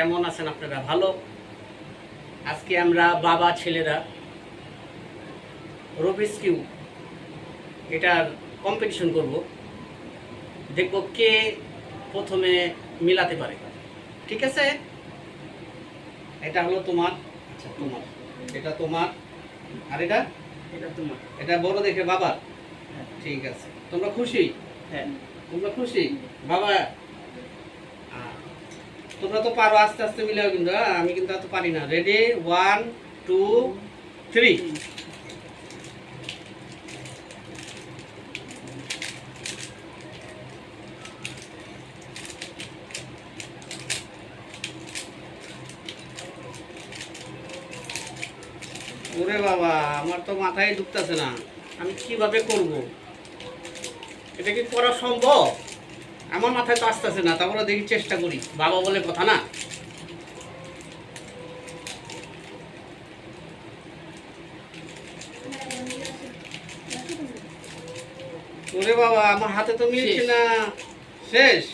কেমন আছেন আপনারা? ভালো? আজকে আমরা বাবা ছেলেরা রুবিক্স কিউব এটার কম্পিটিশন করব, দেখব কে প্রথমে মিলাতে পারে। ঠিক আছে, এটা হলো তোমার, আচ্ছা তোমার, এটা তোমার, আর এটা এটা তোমার। এটা বড় দেখে বাবার। ঠিক আছে, তোমরা খুশি? হ্যাঁ। তোমরা খুশি? বাবা তোমরা তো পারো, আস্তে আস্তে মিলাও কিন্তু। আমি কিন্তু এত পারি না। রেডি, 1 2 3। ওরে বাবা, আমার তো মাথায় ঢুকতেছে না, আমি কিভাবে করব? এটা কি করা সম্ভব? আমার মাথায় তো আসতেছে না, তারপরে দেখি চেষ্টা করি। বাবা বলে কথা না। ওরে বাবা, আমার হাতে তো মিলছে না। শেষ।